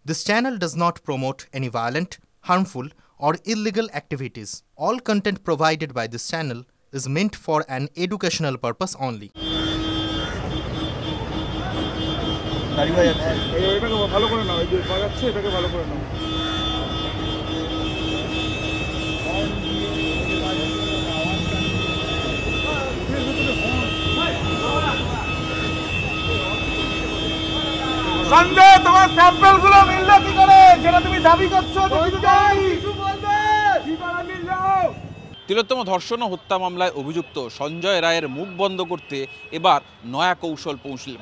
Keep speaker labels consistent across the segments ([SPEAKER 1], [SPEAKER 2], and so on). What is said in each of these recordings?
[SPEAKER 1] This channel does not promote any violent, harmful, or illegal activities. All content provided by this channel is meant for an educational purpose only.
[SPEAKER 2] Sanjay, তোমার sample গুলো মিললো কি করে যেটা তুমি দাবি করছো? কিছু বলবে কি করা মিল যাও।
[SPEAKER 3] তিলোত্তম ধর্ষণ ও হত্যা মামলায় অভিযুক্ত সঞ্জয় রায়ের মুখ বন্ধ করতে এবার নয়া কৌশল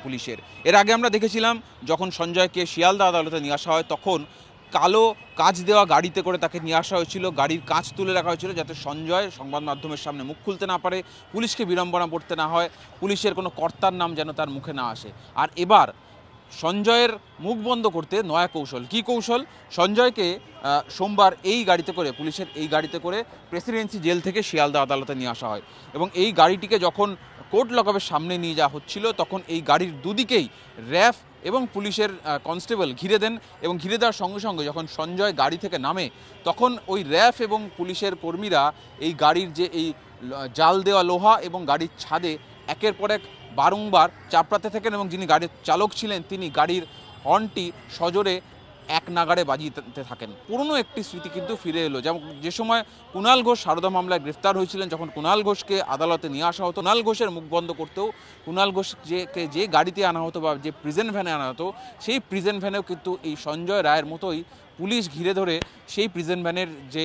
[SPEAKER 3] পুলিশের। এর আগে আমরা দেখেছিলাম যখন সঞ্জয়কে শিয়ালদা আদালতে নিয়ে আসা হয় তখন কালো কাঁচ দেওয়া গাড়িতে করে তাকে নিয়ে আসা হয়েছিল, গাড়ির কাঁচ তুলে রাখা হয়েছিল যাতে সঞ্জয় সংবাদ মাধ্যমের সামনে মুখ খুলতে না পারে, পুলিশকে বিড়ম্বনা করতে না হয়, পুলিশের কোনো কর্তার নাম যেন তার মুখে না আসে। আর এবার সঞ্জয়ের মুখ বন্ধ করতে নয়া কৌশল। কী কৌশল? সঞ্জয়কে সোমবার এই গাড়িতে করে, পুলিশের এই গাড়িতে করে প্রেসিডেন্সি জেল থেকে শিয়ালদা আদালতে নিয়ে আসা হয় এবং এই গাড়িটিকে যখন কোর্ট লকআপের সামনে নিয়ে যাওয়া হচ্ছিল তখন এই গাড়ির দুদিকেই র্যাফ এবং পুলিশের কনস্টেবল ঘিরে দেন এবং ঘিরে দেওয়ার সঙ্গে সঙ্গে যখন সঞ্জয় গাড়ি থেকে নামে তখন ওই র্যাফ এবং পুলিশের কর্মীরা এই গাড়ির যে এই জাল দেওয়া লোহা এবং গাড়ির ছাদে একের পর এক বারংবার চাপড়াতে থাকেন এবং যিনি গাড়ির চালক ছিলেন তিনি গাড়ির হর্নটি সজোরে এক নাগাড়ে বাজিয়ে থাকেন। পুরনো একটি স্মৃতি কিন্তু ফিরে এলো, যেমন যে সময় কুণাল ঘোষ সারদা মামলায় গ্রেফতার হয়েছিলেন, যখন কুণাল ঘোষকে আদালতে নিয়ে আসা হতো, কুণাল ঘোষের মুখ বন্ধ করতেও কুণাল ঘোষকে যে গাড়িতে আনা হতো বা যে প্রিজন ভ্যানে আনা হতো সেই প্রিজন ভ্যানেও কিন্তু এই সঞ্জয় রায়ের মতোই পুলিশ ঘিরে ধরে সেই প্রিজন ভ্যানের যে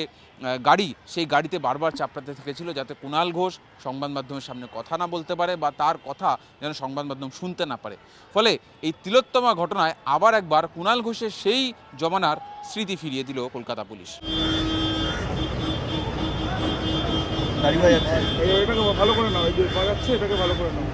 [SPEAKER 3] গাড়ি সেই গাড়িতে বারবার চাপড়াতে থেকেছিল যাতে কুণাল ঘোষ সংবাদ মাধ্যমের সামনে কথা না বলতে পারে বা তার কথা যেন সংবাদ মাধ্যম শুনতে না পারে। ফলে এই তিলোত্তমা ঘটনায় আবার একবার কুণাল ঘোষের সেই জমানার স্মৃতি ফিরিয়ে দিল কলকাতা পুলিশ।
[SPEAKER 2] ভালো করে নাও, এটাকে ভালো করে নাও।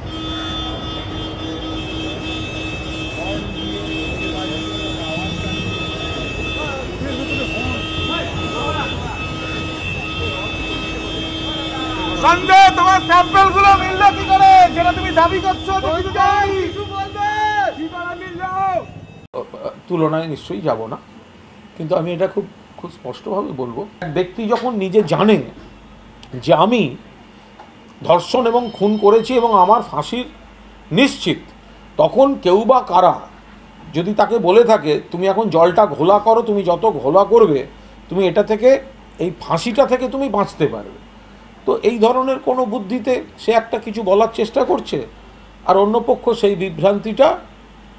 [SPEAKER 2] সঞ্জয়, তোমার স্যাম্পল গুলো মিললো কি করে যেটা তুমি দাবি করছো? কিছু বলবে কি করা মিল যাও।
[SPEAKER 4] তুলনায় নিশ্চয়ই যাব না, কিন্তু আমি এটা খুব স্পষ্টভাবে বলবো, এক ব্যক্তি যখন নিজে জানে যে আমি ধর্ষণ এবং খুন করেছি এবং আমার ফাঁসির নিশ্চিত, তখন কেউ বা কারা যদি তাকে বলে থাকে তুমি এখন জলটা ঘোলা করো, তুমি যত ঘোলা করবে তুমি এটা থেকে, এই ফাঁসিটা থেকে তুমি বাঁচতে পারবে, তো এই ধরনের কোনো বুদ্ধিতে সে একটা কিছু বলার চেষ্টা করছে আর অন্য পক্ষ সেই বিভ্রান্তিটা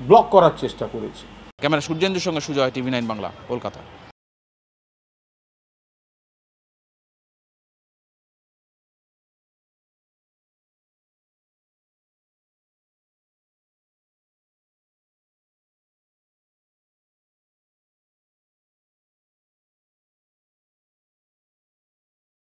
[SPEAKER 4] ব্লক করার চেষ্টা করেছে।
[SPEAKER 3] ক্যামেরা সূর্যেন্দুর সঙ্গে সুজয়, TV9 বাংলা, কলকাতা।